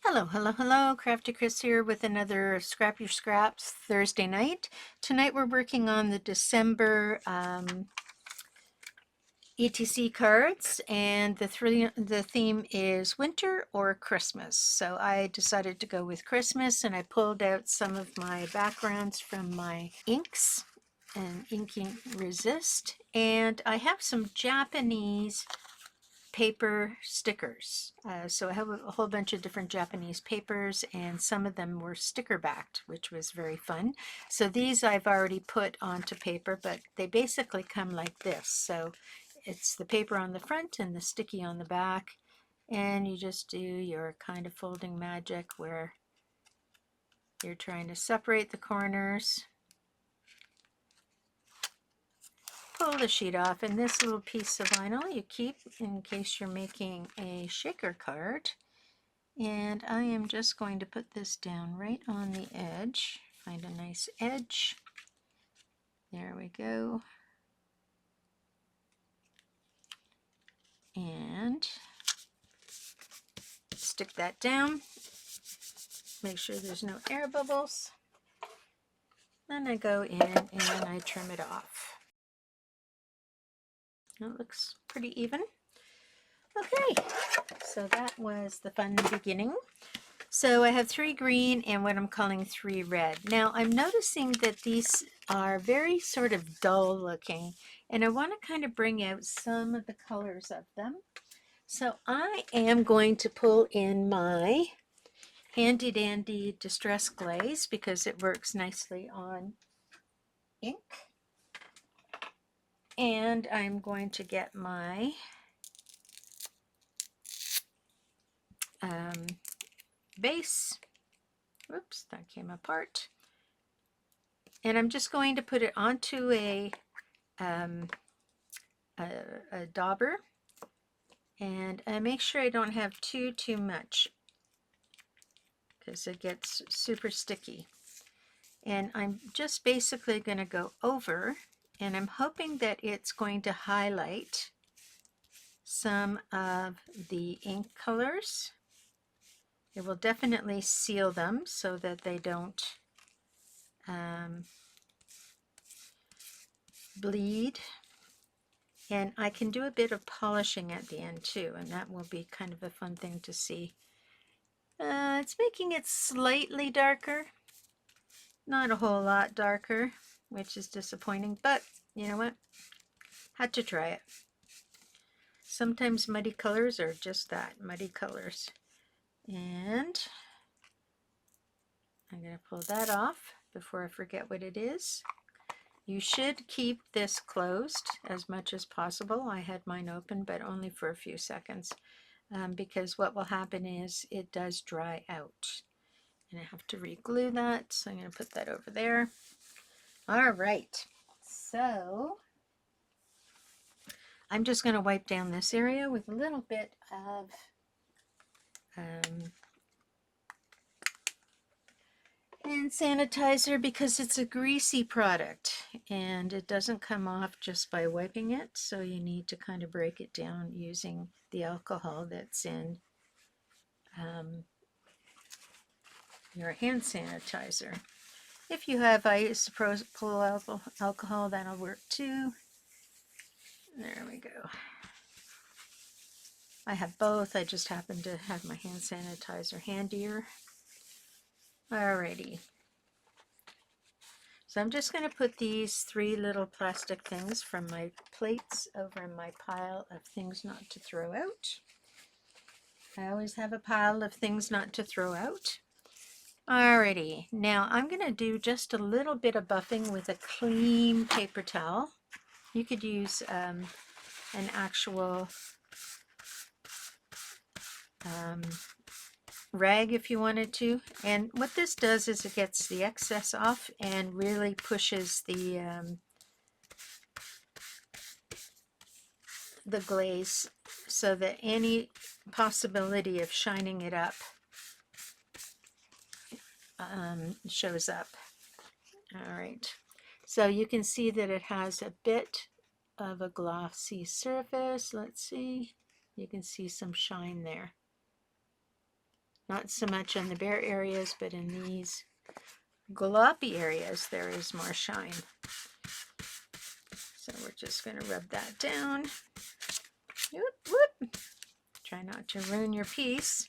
Hello, hello, hello. Crafty Chris here with another Scrap Your Scraps Thursday night. Tonight we're working on the December ATC cards, and the theme is winter or Christmas. So I decided to go with Christmas, and I pulled out some of my backgrounds from my inks and inking resist, and I have some Japanese paper stickers. So I have a whole bunch of different Japanese papers, and some of them were sticker backed, which was very fun. So these I've already put onto paper, but they basically come like this. So it's the paper on the front and the sticky on the back, and you just do your kind of folding magic where you're trying to separate the corners, pull the sheet off, and this little piece of vinyl you keep in case you're making a shaker card. And I am just going to put this down right on the edge. Find a nice edge. There we go. And stick that down. Make sure there's no air bubbles. Then I go in and I trim it off. It looks pretty even. Okay, so that was the fun beginning. So I have 3 green and what I'm calling 3 red. Now I'm noticing that these are very sort of dull looking, and I want to kind of bring out some of the colors of them. So I am going to pull in my handy dandy distress glaze because it works nicely on ink. And I'm going to get my base. Oops, that came apart. And I'm just going to put it onto a dauber, and I make sure I don't have too much because it gets super sticky. And I'm just basically going to go over, and I'm hoping that it's going to highlight some of the ink colors. It will definitely seal them so that they don't bleed. And I can do a bit of polishing at the end too, and that will be kind of a fun thing to see. It's making it slightly darker, not a whole lot darker, which is disappointing, but you know what? Had to try it. Sometimes muddy colors are just that, muddy colors. And I'm going to pull that off before I forget what it is. You should keep this closed as much as possible. I had mine open, but only for a few seconds, because what will happen is it does dry out. And I have to re-glue that, so I'm going to put that over there. All right, so I'm just going to wipe down this area with a little bit of hand sanitizer because it's a greasy product and it doesn't come off just by wiping it, so you need to kind of break it down using the alcohol that's in your hand sanitizer. If you have isopropyl alcohol, that'll work too. There we go. I have both. I just happen to have my hand sanitizer handier. Alrighty. So I'm just going to put these 3 little plastic things from my plates over in my pile of things not to throw out. I always have a pile of things not to throw out. Alrighty, now I'm going to do just a little bit of buffing with a clean paper towel. You could use an actual rag if you wanted to. And what this does is it gets the excess off and really pushes the glaze so that any possibility of shining it up shows up. All right, so you can see that it has a bit of a glossy surface. Let's see, you can see some shine there. Not so much on the bare areas, but in these gloppy areas, there is more shine. So we're just going to rub that down. Whoop, whoop. Try not to ruin your piece.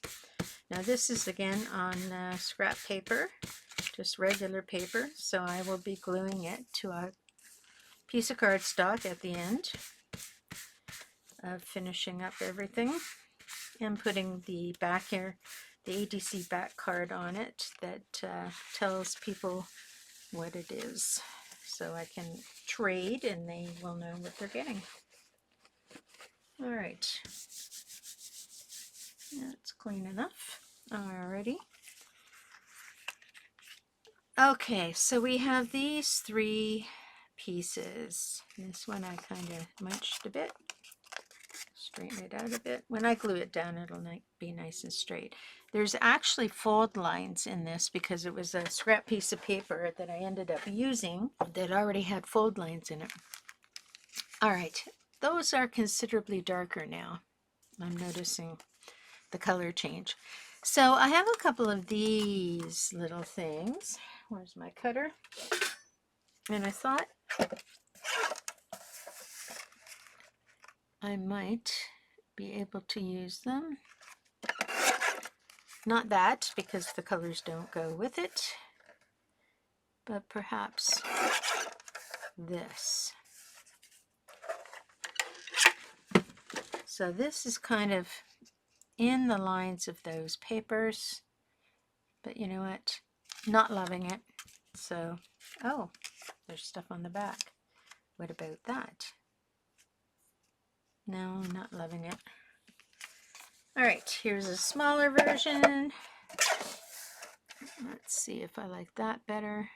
Now this is again on scrap paper, just regular paper, so I will be gluing it to a piece of cardstock at the end of finishing up everything and putting the back here, the ATC back card on it that tells people what it is, so I can trade and they will know what they're getting. All right, that's clean enough. Alrighty. Okay, so we have these three pieces. This one I kind of munched a bit, straighten it out a bit. When I glue it down, it'll be nice and straight. There's actually fold lines in this because it was a scrap piece of paper that I ended up using that already had fold lines in it. All right, those are considerably darker now. I'm noticing the color change. So I have a couple of these little things. Where's my cutter? And I thought I might be able to use them. Not that, because the colors don't go with it, but perhaps this. So this is kind of in the lines of those papers, but you know what? Not loving it. So, oh, there's stuff on the back. What about that? No, not loving it. All right, here's a smaller version. Let's see if I like that better.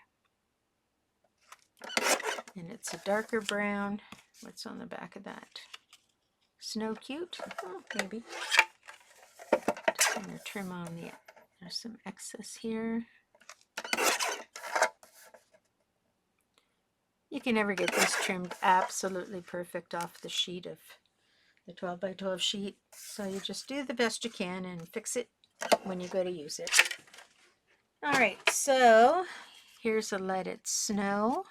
And it's a darker brown. What's on the back of that? Snow cute? Oh, maybe. Just going to trim on the, there's some excess here. You can never get this trimmed absolutely perfect off the sheet of the 12 by 12 sheet. So you just do the best you can and fix it when you go to use it. All right, so here's a Let It Snow,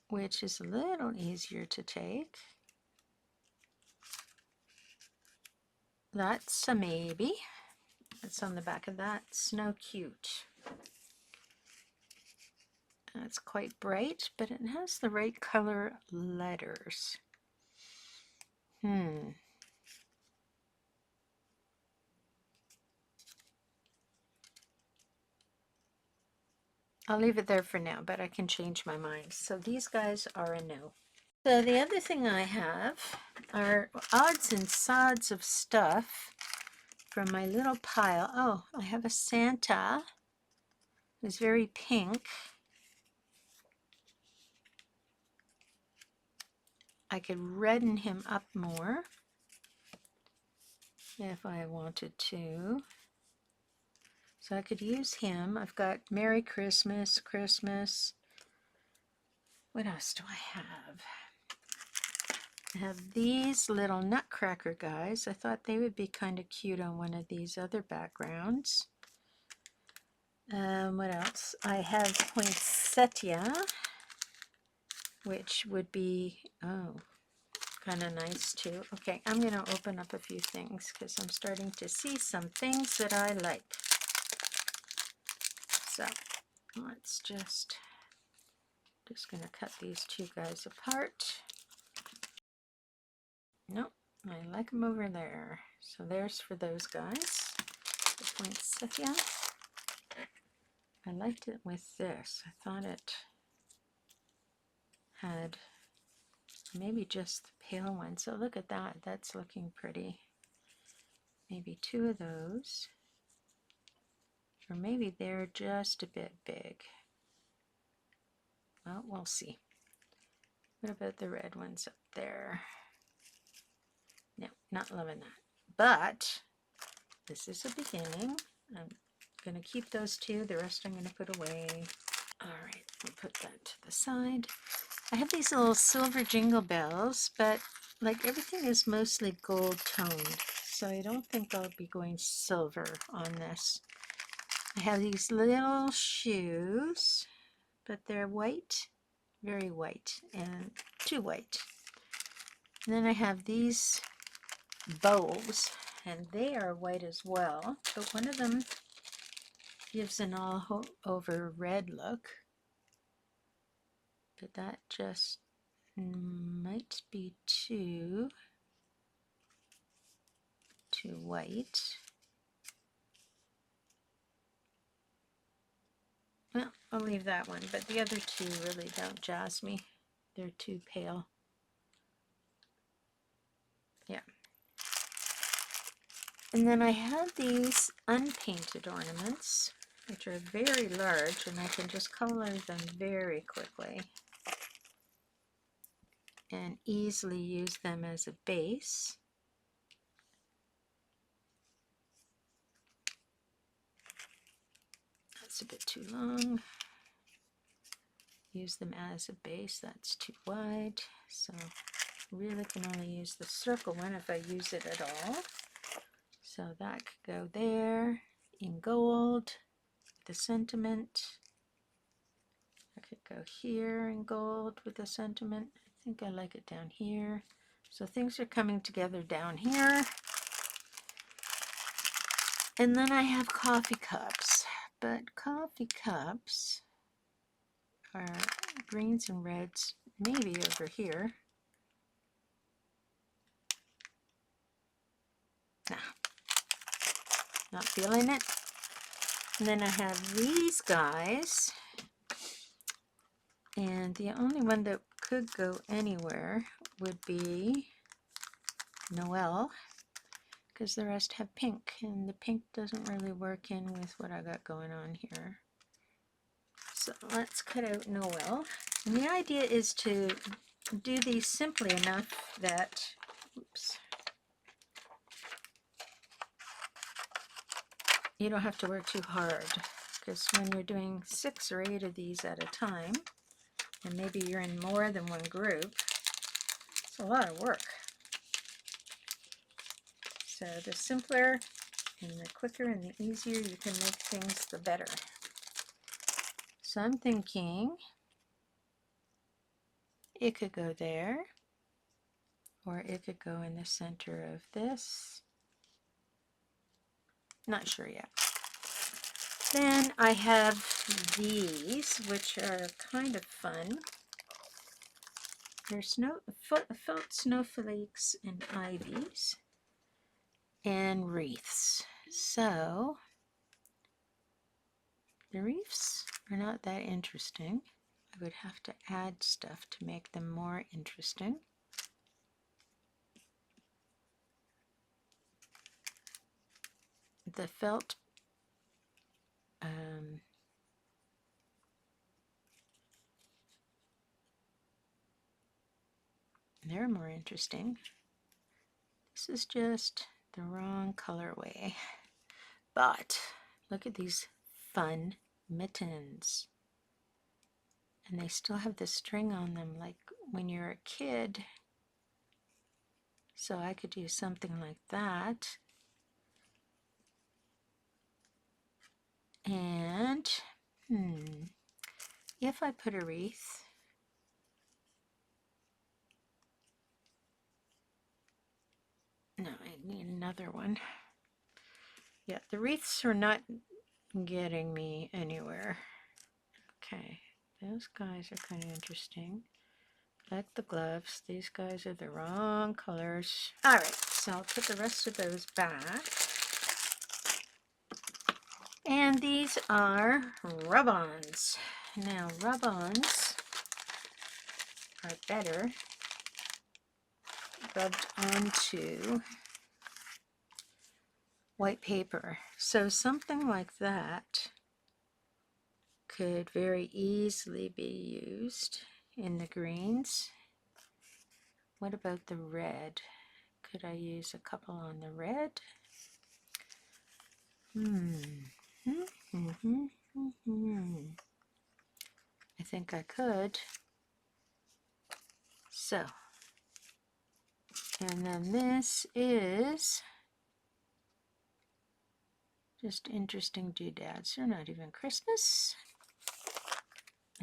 which is a little easier to take. That's a maybe. That's on the back of that. Snow Cute. It's quite bright, but it has the right color letters. I'll leave it there for now, but I can change my mind. So these guys are a no. So the other thing I have are odds and sods of stuff from my little pile. Oh, I have a Santa who's very pink. I could redden him up more if I wanted to. So I could use him. I've got Merry Christmas, Christmas. What else do I have? I have these little nutcracker guys. I thought they would be kind of cute on one of these other backgrounds. What else? I have poinsettia, which would be, oh, kind of nice too. Okay, I'm going to open up a few things because I'm starting to see some things that I like. So let's just going to cut these two guys apart. Nope, I like them over there. So there's for those guys. The poinsettia. I liked it with this. I thought it had maybe just the pale one. So look at that. That's looking pretty. Maybe two of those. Or maybe they're just a bit big. Well, we'll see. What about the red ones up there? No, not loving that. But this is a beginning. I'm going to keep those two. The rest I'm going to put away. All right, I'll put that to the side. I have these little silver jingle bells, but like everything is mostly gold toned. so I don't think I'll be going silver on this. I have these little shoes, but they're white, very white, and too white. And then I have these bows, and they are white as well, but one of them gives an all over red look, but that just might be too white. Well, I'll leave that one, but the other two really don't jazz me. They're too pale. Yeah. And then I have these unpainted ornaments, which are very large, and I can just color them very quickly and easily use them as a base. That's a bit too long. Use them as a base. That's too wide. So really can only use the circle one if I use it at all. So that could go there in gold, the sentiment. I could go here in gold with the sentiment. I think I like it down here. So things are coming together down here. And then I have coffee cups, but coffee cups are greens and reds, maybe over here. Nah, not feeling it. And then I have these guys, and the only one that could go anywhere would be Noel, because the rest have pink, and the pink doesn't really work in with what I got going on here. So let's cut out Noel. And the idea is to do these simply enough that, oops, you don't have to work too hard, because when you're doing 6 or 8 of these at a time, and maybe you're in more than one group, it's a lot of work. So the simpler and the quicker and the easier you can make things, the better. So I'm thinking it could go there, or it could go in the center of this. Not sure yet. Then I have these, which are kind of fun. They're felt snowflakes and ivies and wreaths. So the wreaths are not that interesting. I would have to add stuff to make them more interesting. The felt they're more interesting. This is just the wrong colorway. But look at these fun mittens. And they still have the string on them like when you're a kid. So I could do something like that. And if I put a wreath, no, I need another one. Yeah, the wreaths are not getting me anywhere. Okay, those guys are kind of interesting. Like the gloves, these guys are the wrong colors. All right, so I'll put the rest of those back. And these are rub-ons. Now, rub-ons are better rubbed onto white paper. So something like that could very easily be used in the greens. What about the red? Could I use a couple on the red? I think I could. So, and then this is Just interesting doodads. They're not even Christmas.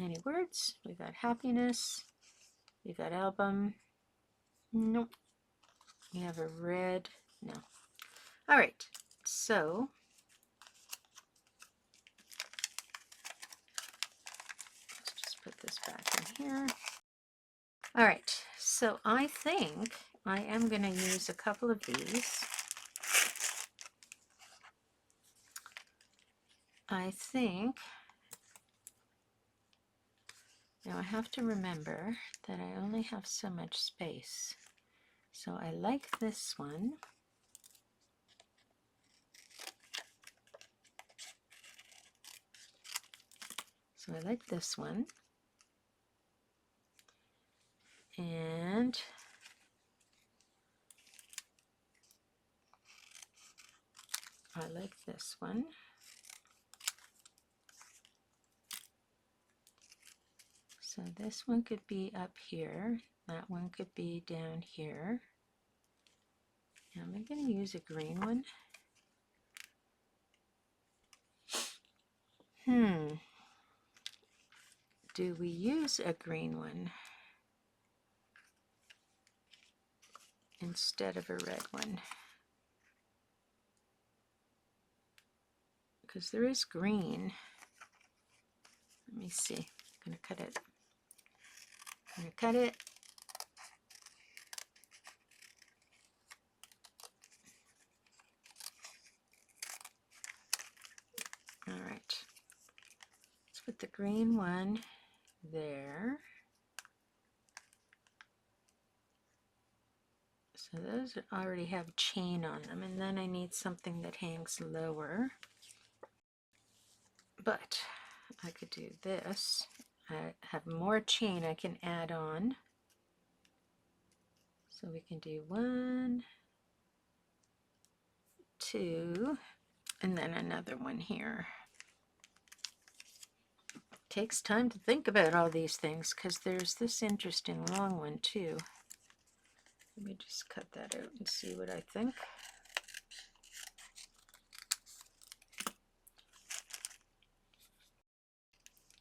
Any words? We got happiness. We got album. Nope. We have a red. No. All right. So let's just put this back in here. All right. So I think I am going to use a couple of these. I think now I have to remember that I only have so much space. So I like this one. So I like this one. And I like this one. So this one could be up here. That one could be down here. Now am I going to use a green one? Do we use a green one instead of a red one? Because there is green. Let me see. I'm going to cut it. I'm going to cut it. All right. Let's put the green one there. So those already have chain on them, and then I need something that hangs lower. But I could do this. I have more chain I can add on. So we can do 1, 2, and then another one here. Takes time to think about all these things because there's this interesting long one too. Let me just cut that out and see what I think.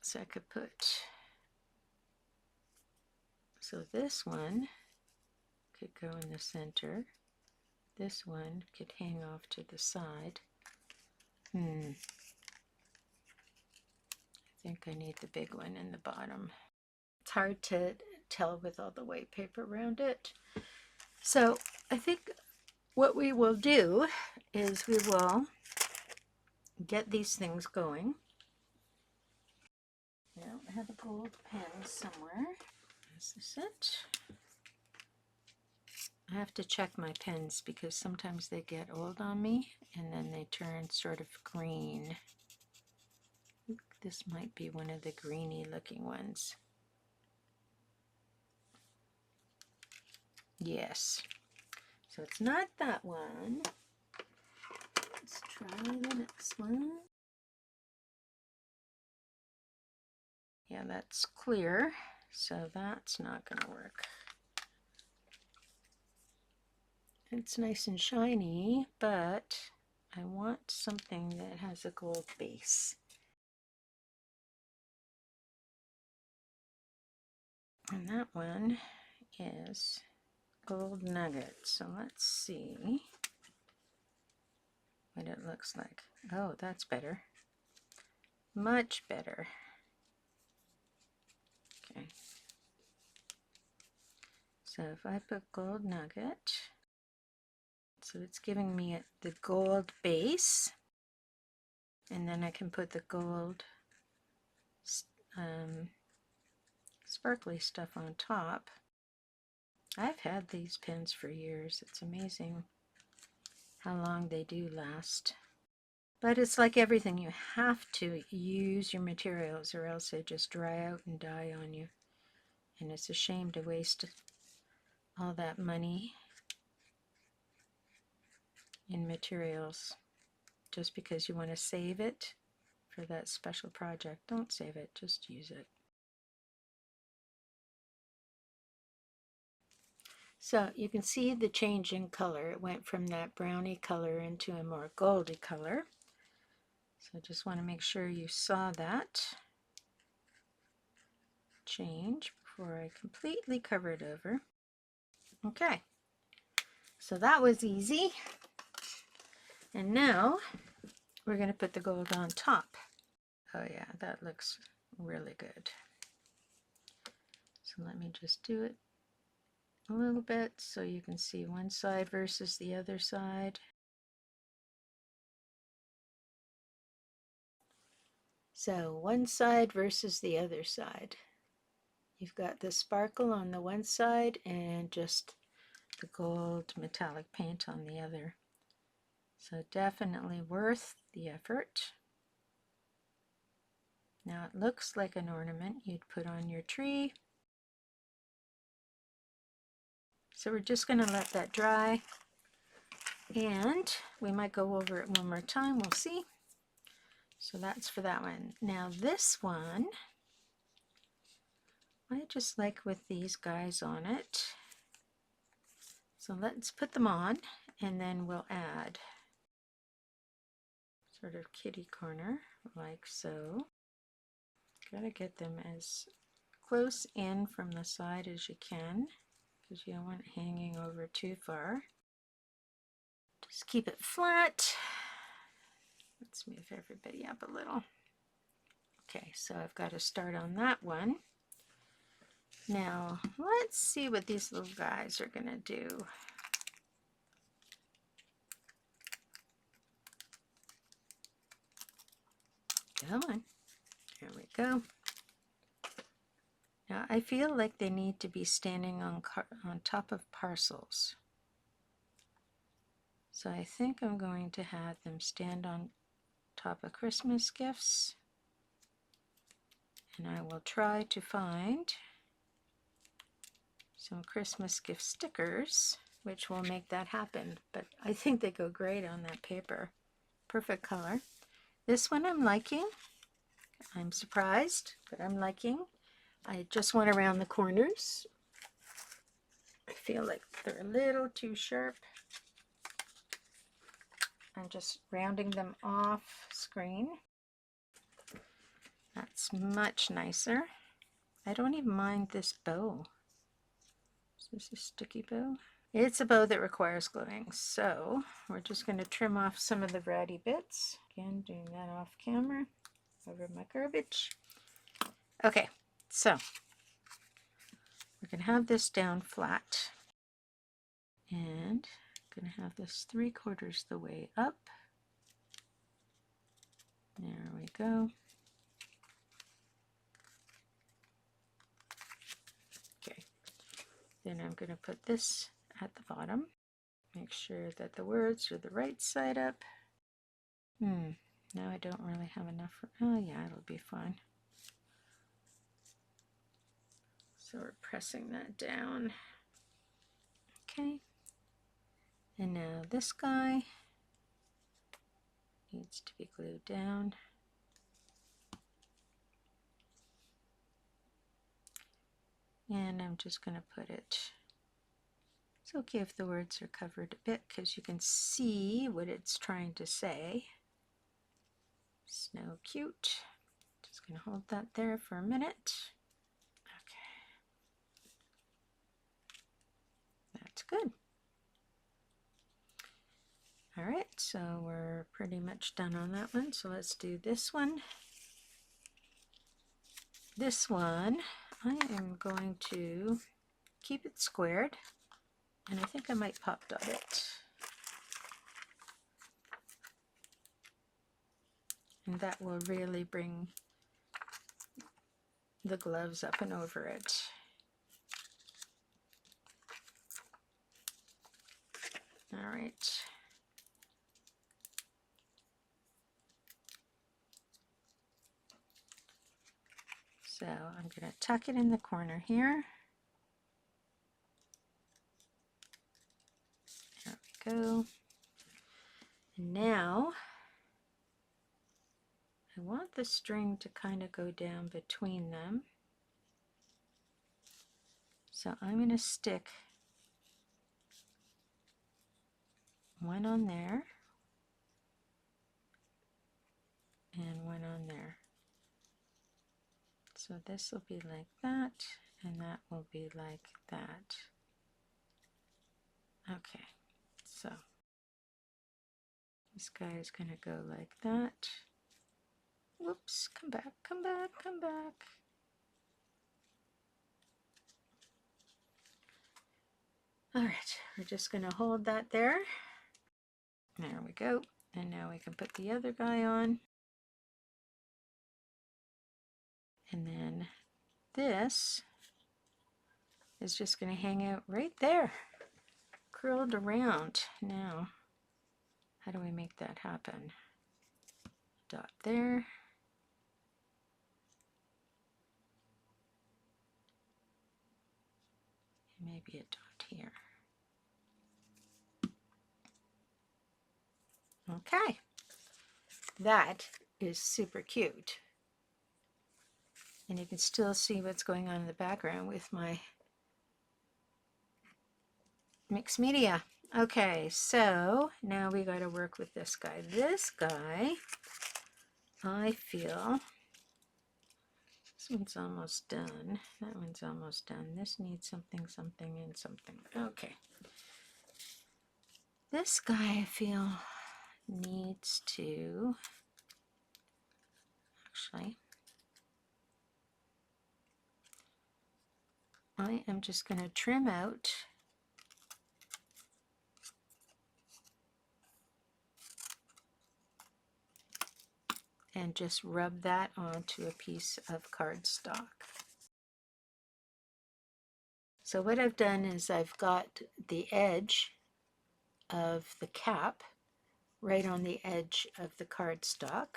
So I could put, so this one could go in the center. This one could hang off to the side. I think I need the big one in the bottom. It's hard to tell with all the white paper around it. So I think what we will do is we will get these things going. Now I have a gold pen somewhere. Is this it? I have to check my pens because sometimes they get old on me and then they turn sort of green. This might be one of the greeny looking ones. Yes. So it's not that one. Let's try the next one. Yeah, that's clear, so that's not going to work. It's nice and shiny, but I want something that has a gold base. And that one is gold nugget. So let's see what it looks like. Oh, that's better. Much better. Okay. So if I put gold nugget, so it's giving me the gold base, and then I can put the gold sparkly stuff on top. I've had these pens for years. It's amazing how long they do last. But it's like everything, you have to use your materials or else they just dry out and die on you. And it's a shame to waste all that money in materials just because you want to save it for that special project. Don't save it, just use it. So you can see the change in color. It went from that browny color into a more goldy color. So I just want to make sure you saw that change before I completely cover it over. Okay, so that was easy. And now we're going to put the gold on top. Oh yeah, that looks really good. So let me just do it a little bit so you can see one side versus the other side. So one side versus the other side. You've got the sparkle on the one side and just the gold metallic paint on the other. So definitely worth the effort. Now it looks like an ornament you'd put on your tree. So we're just going to let that dry, and we might go over it one more time, we'll see. So that's for that one. Now this one, I just like with these guys on it. So let's put them on, and then we'll add sort of kitty corner like so. Gotta get them as close in from the side as you can, because you don't want it hanging over too far. Just keep it flat. Let's move everybody up a little. Okay, so I've got to start on that one. Now, let's see what these little guys are going to do. Come on. There we go. Now, I feel like they need to be standing on top of parcels. So I think I'm going to have them stand on top of Christmas gifts. And I will try to find some Christmas gift stickers, which will make that happen. But I think they go great on that paper. Perfect color. This one I'm liking. I'm surprised, but I'm liking. I just went around the corners. I feel like they're a little too sharp. I'm just rounding them off screen. That's much nicer. I don't even mind this bow. Is this a sticky bow? It's a bow that requires gluing, so we're just going to trim off some of the ratty bits. Again, doing that off camera, over my garbage. Okay, so we're going to have this down flat, and I'm going to have this 3/4 the way up. There we go. Okay, then I'm going to put this at the bottom. Make sure that the words are the right side up. Now I don't really have enough. Oh yeah, it'll be fine. So we're pressing that down. Okay. And now this guy needs to be glued down. And I'm just going to put it. It's okay if the words are covered a bit because you can see what it's trying to say. Snow cute. Just going to hold that there for a minute. Okay. That's good. All right, so we're pretty much done on that one. So let's do this one. This one, I am going to keep it squared, and I think I might pop dot it. And that will really bring the gloves up and over it. All right. So I'm going to tuck it in the corner here. There we go. And now I want the string to kind of go down between them. So I'm going to stick one on there. and one on there. So this will be like that, and that will be like that. Okay, so this guy is going to go like that. Whoops, come back, come back, come back. All right, we're just going to hold that there. There we go. And now we can put the other guy on. And then this is just going to hang out right there, curled around. Now, how do we make that happen? Dot there. Maybe a dot here. Okay, that is super cute. And you can still see what's going on in the background with my mixed media. Okay, so now we got to work with this guy. This guy, I feel, this one's almost done. That one's almost done. This needs something, something, and something. Okay. This guy, I feel, needs to, actually, I am just going to trim out and just rub that onto a piece of cardstock. So what I've done is I've got the edge of the cap right on the edge of the cardstock,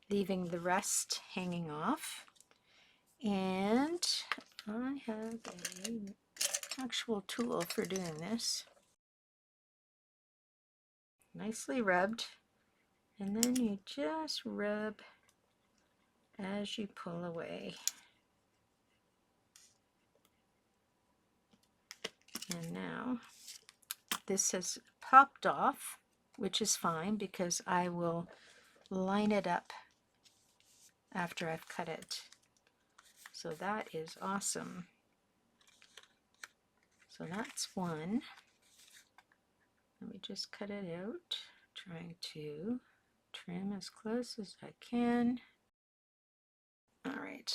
leaving the rest hanging off. And I have an actual tool for doing this. Nicely rubbed. And then you just rub as you pull away. And now this has popped off, which is fine because I will line it up after I've cut it. So that is awesome. So that's one. Let me just cut it out, trying to trim as close as I can. All right.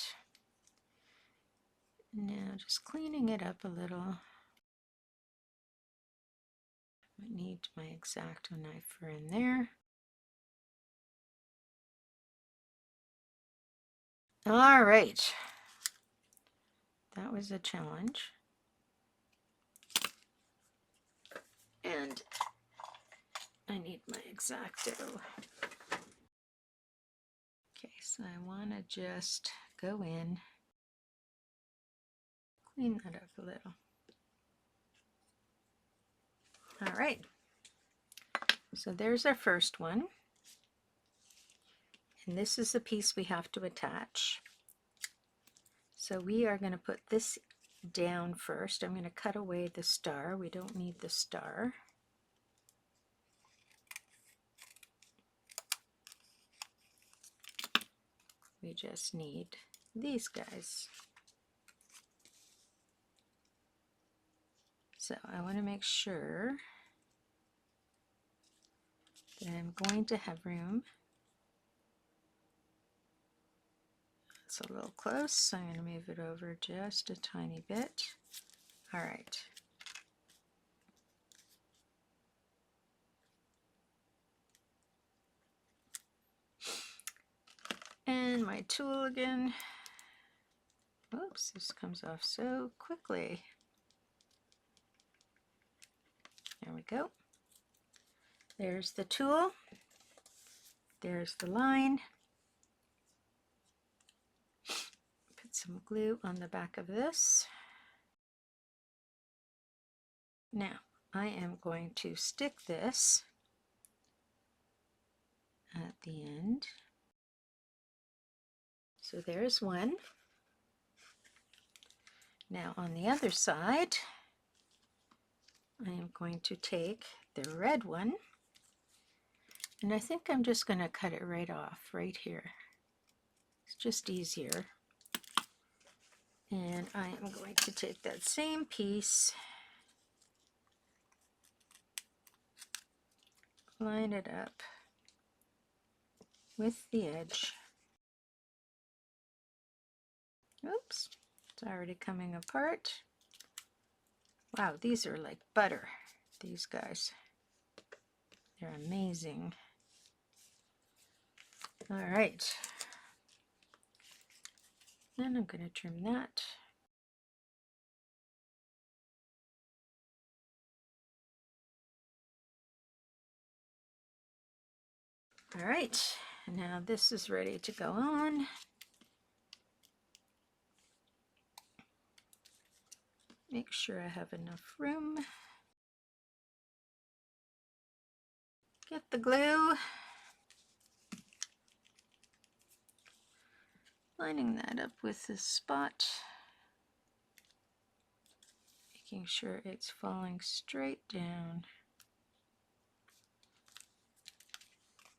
Now just cleaning it up a little. I need my X-Acto knife for in there. All right. That was a challenge. And I need my X-Acto. Okay, so I want to just go in, clean that up a little. All right, so there's our first one. And this is the piece we have to attach. So we are going to put this down first. I'm going to cut away the star. We don't need the star. We just need these guys. So I want to make sure that I'm going to have room. It's a little close, so I'm going to move it over just a tiny bit. All right. And my tool again. Oops, this comes off so quickly. There we go. There's the tool. There's the line. Put some glue on the back of this. Now, I am going to stick this at the end. So there's one. Now on the other side, I am going to take the red one And I think I'm just going to cut it right off right here. It's just easier. And I am going to take that same piece, line it up with the edge. Oops, it's already coming apart. Wow, these are like butter, these guys. They're amazing. All right. Then I'm going to trim that. All right, now this is ready to go on. Make sure I have enough room. Get the glue. Lining that up with this spot. Making sure it's falling straight down.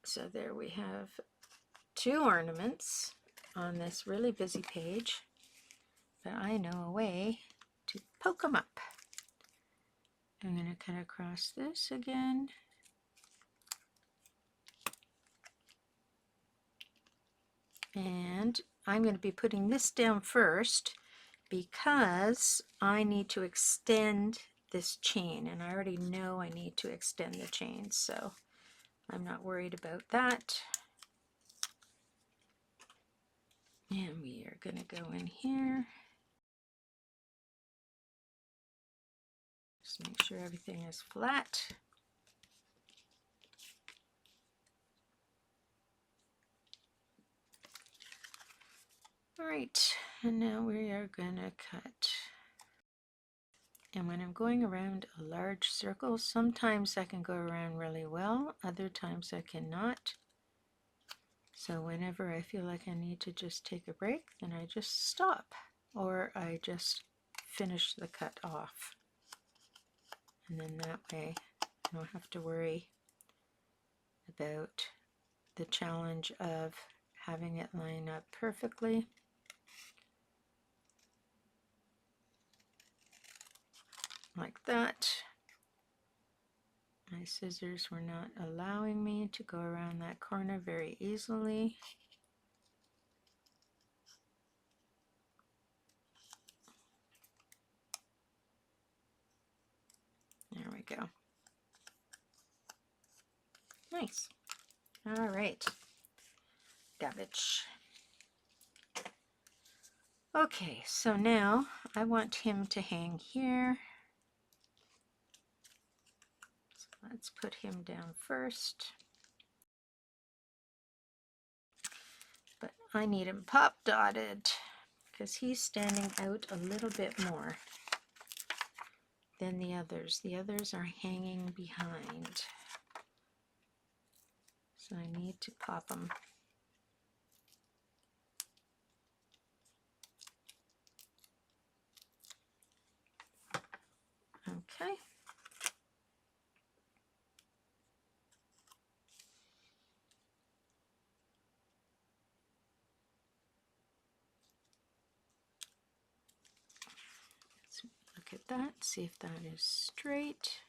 So there we have 2 ornaments on this really busy page, but I know a way to poke them up. I'm going to cut across this again. And I'm going to be putting this down first because I need to extend this chain, and I already know I need to extend the chain, so I'm not worried about that. And we are going to go in here. Just make sure everything is flat. All right, and now we are going to cut. And when I'm going around a large circle, sometimes I can go around really well, other times I cannot. So whenever I feel like I need to just take a break, then I just stop, or I just finish the cut off. And then that way I don't have to worry about the challenge of having it line up perfectly. Like that. My scissors were not allowing me to go around that corner very easily. There we go. Nice. All right. Garbage. Okay, so now I want him to hang here. So let's put him down first. But I need him pop dotted because he's standing out a little bit more than the others. The others are hanging behind. So I need to pop them. Okay. Let's look at that, see if that is straight.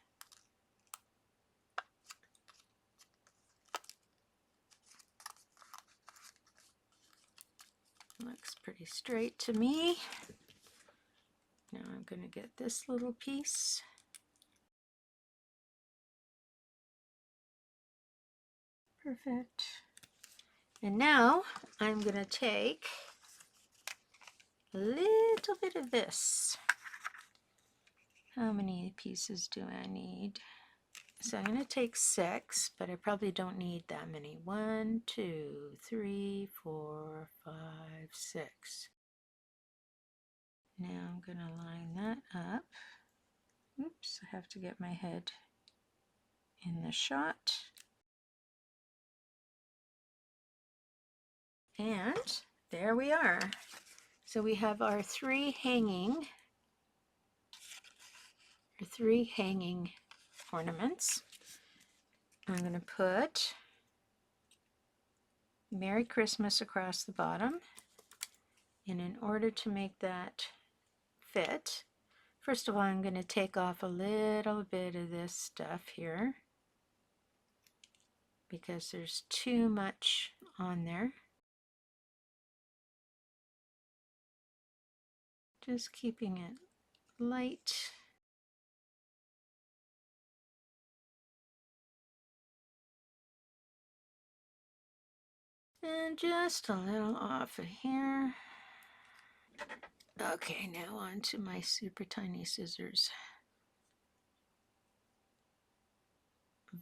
Looks pretty straight to me. Now I'm going to get this little piece. Perfect. And now I'm going to take a little bit of this. How many pieces do I need? So I'm going to take 6, but I probably don't need that many. 1, 2, 3, 4, 5, 6. Now I'm going to line that up. Oops, I have to get my head in the shot. And there we are. So we have our three hanging ornaments. I'm going to put Merry Christmas across the bottom. And in order to make that fit, first of all, I'm going to take off a little bit of this stuff here because there's too much on there. Just keeping it light. And just a little off of here. Okay, now on to my super tiny scissors.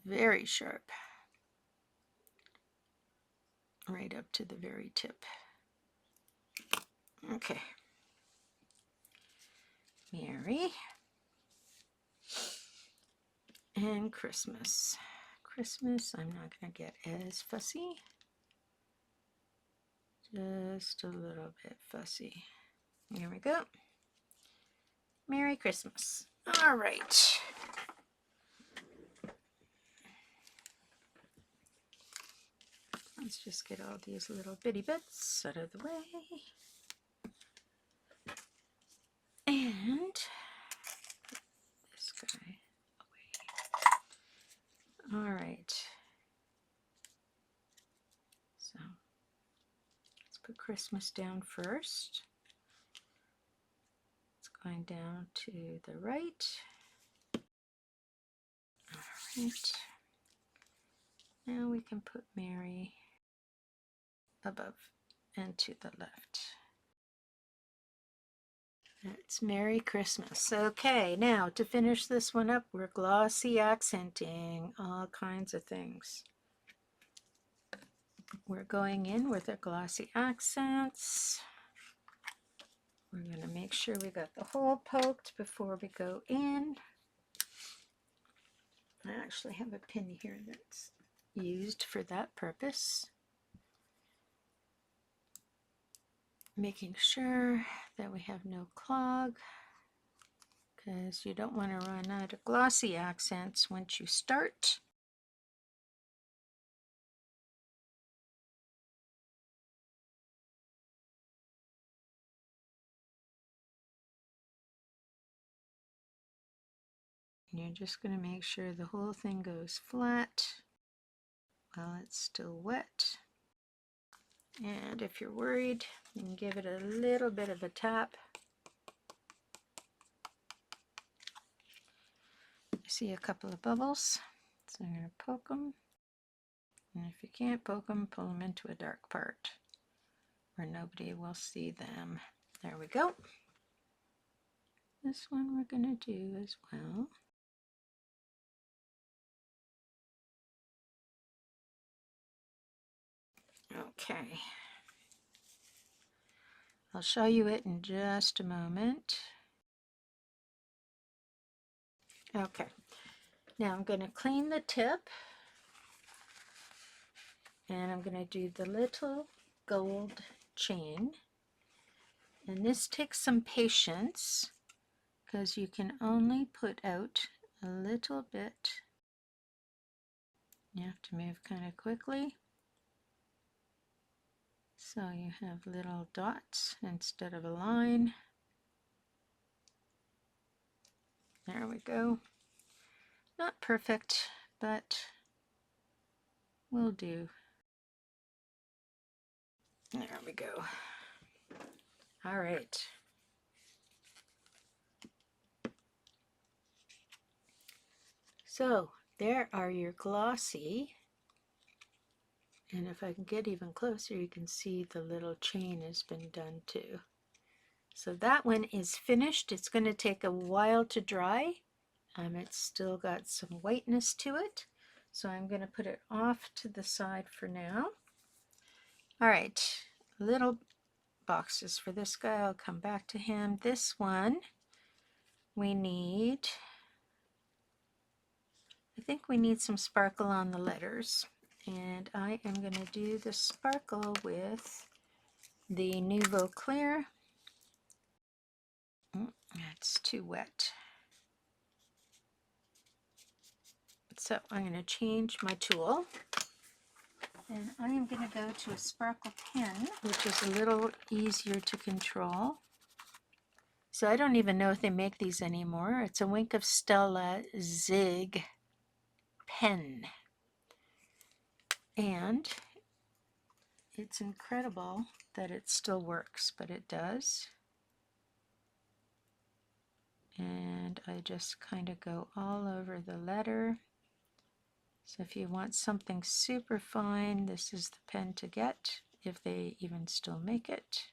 Very sharp. Right up to the very tip. Okay. Merry and Christmas. Christmas, I'm not going to get as fussy. Just a little bit fussy. Here we go. Merry Christmas. All right. Let's just get all these little bitty bits out of the way. And this guy away. All right. So let's put Christmas down first. It's going down to the right. All right. Now we can put Mary above and to the left. That's Merry Christmas. Okay, now to finish this one up, we're glossy accenting all kinds of things. We're going in with our glossy accents. We're going to make sure we got the hole poked before we go in. I actually have a pin here that's used for that purpose. Making sure that we have no clog, because you don't want to run out of glossy accents once you start. And you're just going to make sure the whole thing goes flat while it's still wet. And if you're worried, you can give it a little bit of a tap. I see a couple of bubbles, so I'm going to poke them. And if you can't poke them, pull them into a dark part where nobody will see them. There we go. This one we're going to do as well. Okay. I'll show you it in just a moment. Okay. Now I'm going to clean the tip. And I'm going to do the little gold chain. And this takes some patience because you can only put out a little bit. You have to move kind of quickly. So you have little dots instead of a line. There we go. Not perfect, but will do. There we go. All right. So there are your glossy. And if I can get even closer, you can see the little chain has been done too. So that one is finished. It's going to take a while to dry. It's still got some whiteness to it. So I'm going to put it off to the side for now. All right, little boxes for this guy. I'll come back to him. This one, we need, I think we need some sparkle on the letters. And I am going to do the sparkle with the Nouveau Clear. It's too wet. So I'm going to change my tool. And I am going to go to a sparkle pen, which is a little easier to control. So I don't even know if they make these anymore. It's a Wink of Stella Zig pen. And it's incredible that it still works, but it does. And I just kind of go all over the letter. So if you want something super fine, this is the pen to get, if they even still make it.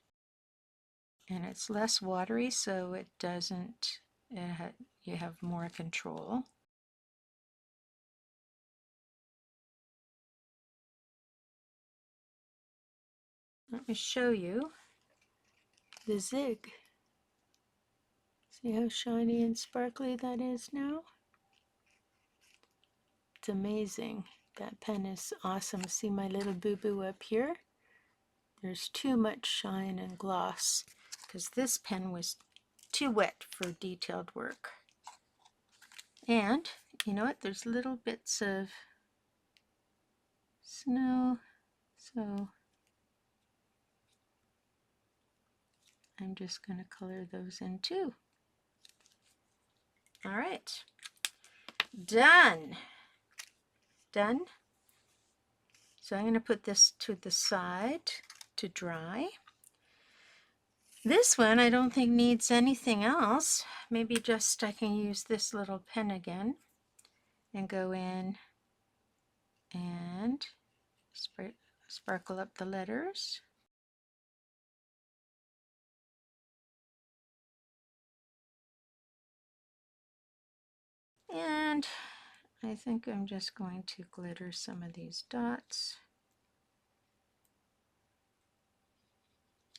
And it's less watery, so it doesn't, you have more control. Let me show you the Zig. See how shiny and sparkly that is now? It's amazing. That pen is awesome. See my little boo-boo up here? There's too much shine and gloss because this pen was too wet for detailed work. And you know what? There's little bits of snow, so I'm just going to color those in too. All right, done. Done. So I'm going to put this to the side to dry. This one I don't think needs anything else. Maybe just I can use this little pen again and go in and sparkle up the letters. And I think I'm just going to glitter some of these dots.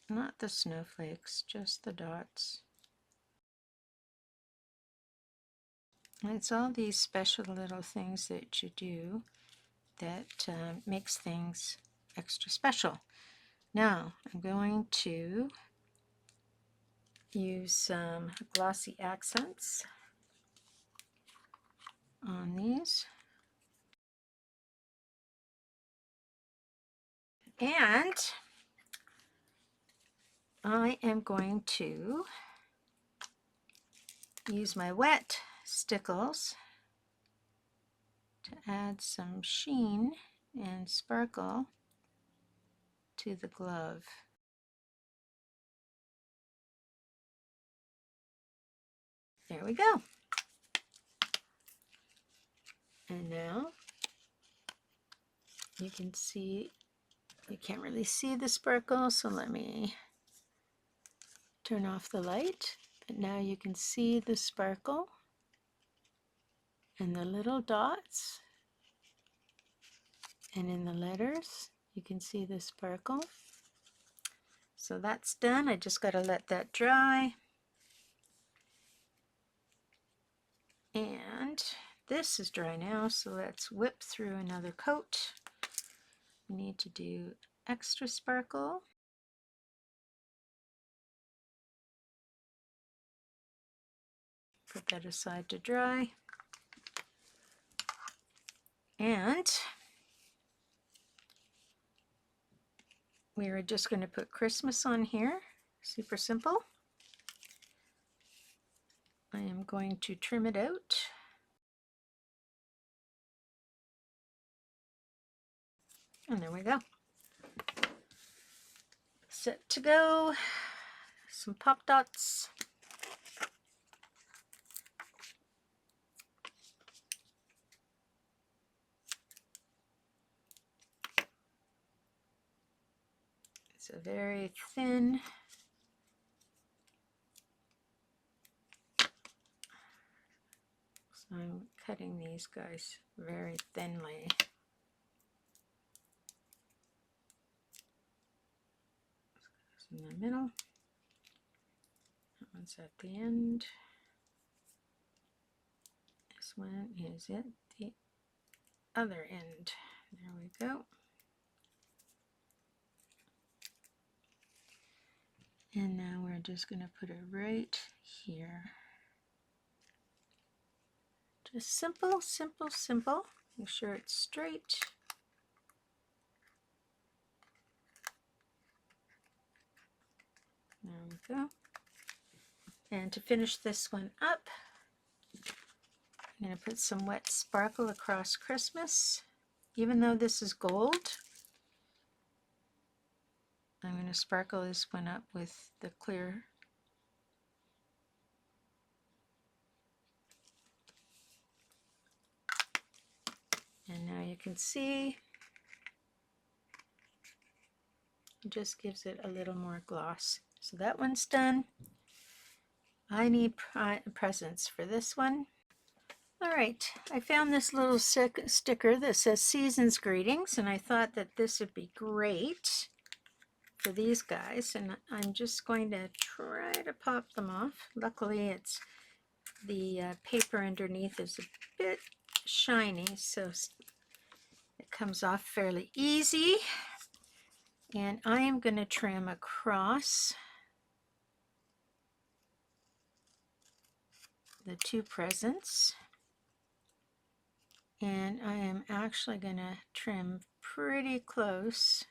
Not the snowflakes, just the dots. And it's all these special little things that you do that makes things extra special. Now I'm going to use some glossy accents on these. And I am going to use my wet stickles to add some sheen and sparkle to the glove. There we go. And now you can see, you can't really see the sparkle, so let me turn off the light. But now you can see the sparkle and the little dots, and in the letters you can see the sparkle. So that's done. I just got to let that dry. And this is dry now, so let's whip through another coat. We need to do extra sparkle. Put that aside to dry. And we are just going to put Christmas on here. Super simple. I am going to trim it out. And there we go. Set to go. Some pop dots. It's a very thin so I'm cutting these guys very thinly. In the middle. That one's at the end. This one is at the other end. There we go. And now we're just going to put it right here. Just simple, simple, simple. Make sure it's straight. There we go. And to finish this one up, I'm going to put some wet sparkle across Christmas. Even though this is gold, I'm going to sparkle this one up with the clear. And now you can see it just gives it a little more gloss. So that one's done. I need presents for this one. All right, I found this little sticker that says Season's Greetings, and I thought that this would be great for these guys, and I'm just going to try to pop them off. Luckily, it's the paper underneath is a bit shiny, so it comes off fairly easy. And I am going to trim across the two presents. And I am actually going to trim pretty close.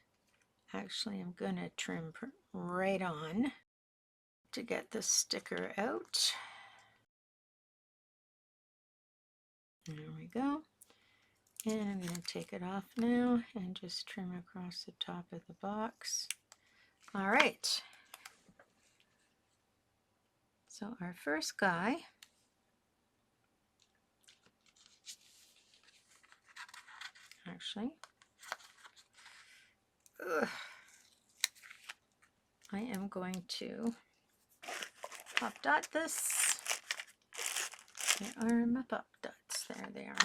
Actually, I'm going to trim right on to get the sticker out. There we go. And I'm going to take it off now and just trim across the top of the box. All right. So our first guy, actually, I am going to pop dot this. Where are my pop dots? There they are.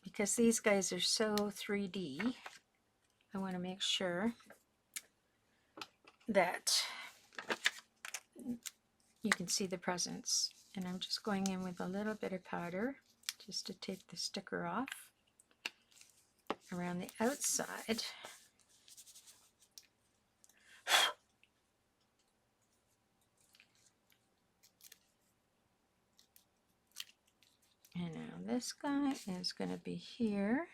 Because these guys are so 3D, I want to make sure that you can see the presents. And I'm just going in with a little bit of powder just to take the sticker off around the outside. And now this guy is going to be here.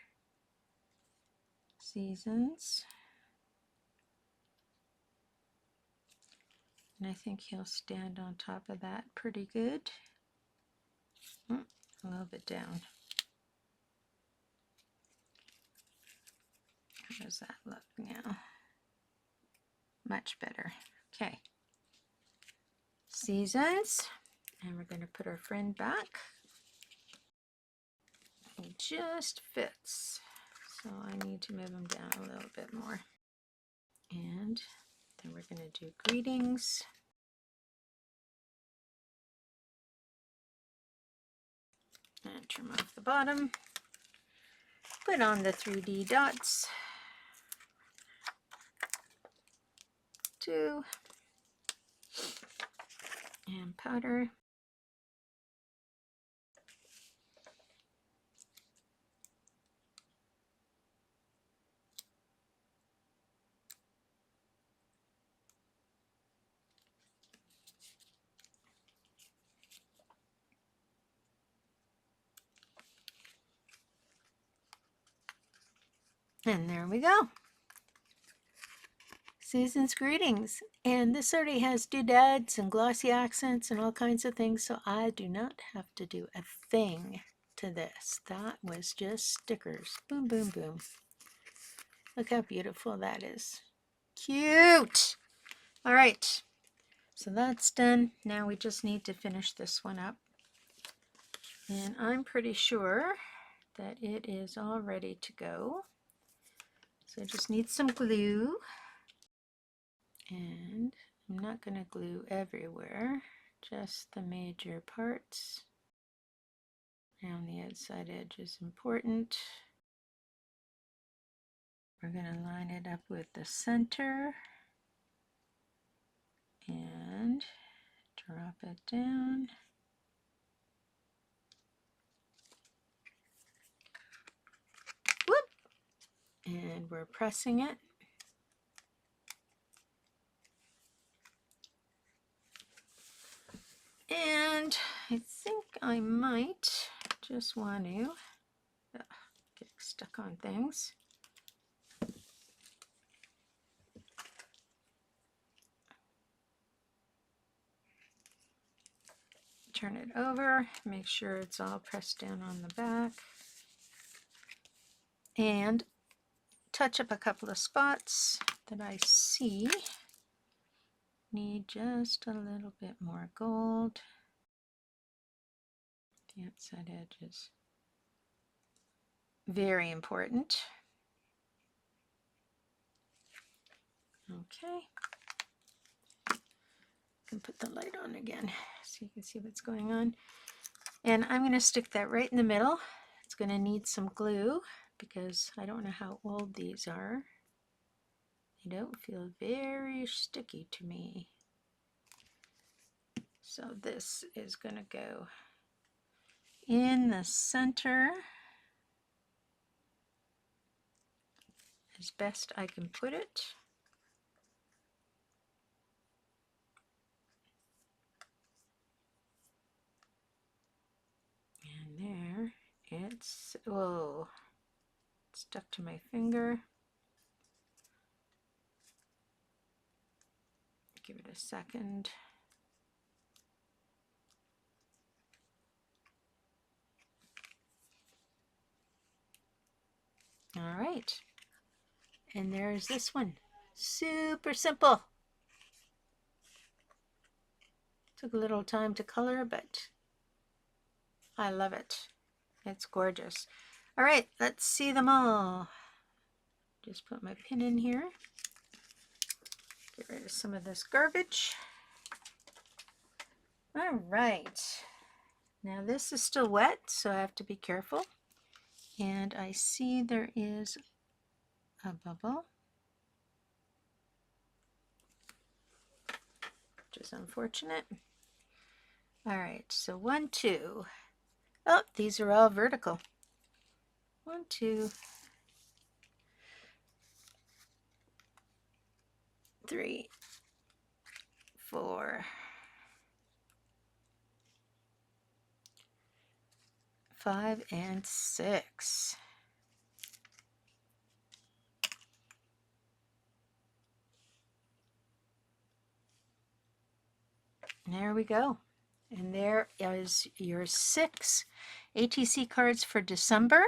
Seasons. And I think he'll stand on top of that pretty good. A little bit down. How does that look now? Much better. Okay. Seasons. And we're going to put our friend back. He just fits. So I need to move him down a little bit more. And then we're going to do greetings. And trim off the bottom. Put on the 3D dots. 2. And powder. And there we go. Season's Greetings. And this already has doodads and glossy accents and all kinds of things, so I do not have to do a thing to this. That was just stickers. Boom, boom, boom. Look how beautiful that is. Cute! All right, so that's done. Now we just need to finish this one up. And I'm pretty sure that it is all ready to go. So I just need some glue. And I'm not going to glue everywhere, just the major parts. Around the outside edge is important. We're going to line it up with the center and drop it down. Whoop! And we're pressing it. And I think I might just want to get stuck on things. turn it over, make sure it's all pressed down on the back, and touch up a couple of spots that I see need just a little bit more gold. The outside edge is very important. Okay. Can put the light on again so you can see what's going on. And I'm going to stick that right in the middle. It's going to need some glue because I don't know how old these are. They don't feel very sticky to me. So this is going to go in the center as best I can put it. And there, it's, oh, it's stuck to my finger. Give it a second. All right. And there's this one. Super simple. Took a little time to color, but I love it. It's gorgeous. All right, let's see them all. Just put my pin in here. Get rid of some of this garbage. All right. Now this is still wet, so I have to be careful. And I see there is a bubble, which is unfortunate. All right, so 1, 2. Oh, these are all vertical. 1, 2, 3, 4, 5, and 6. There we go. And there is your 6 ATC cards for December.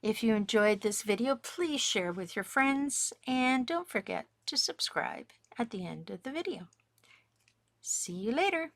If you enjoyed this video, please share with your friends and don't forget to subscribe at the end of the video. See you later.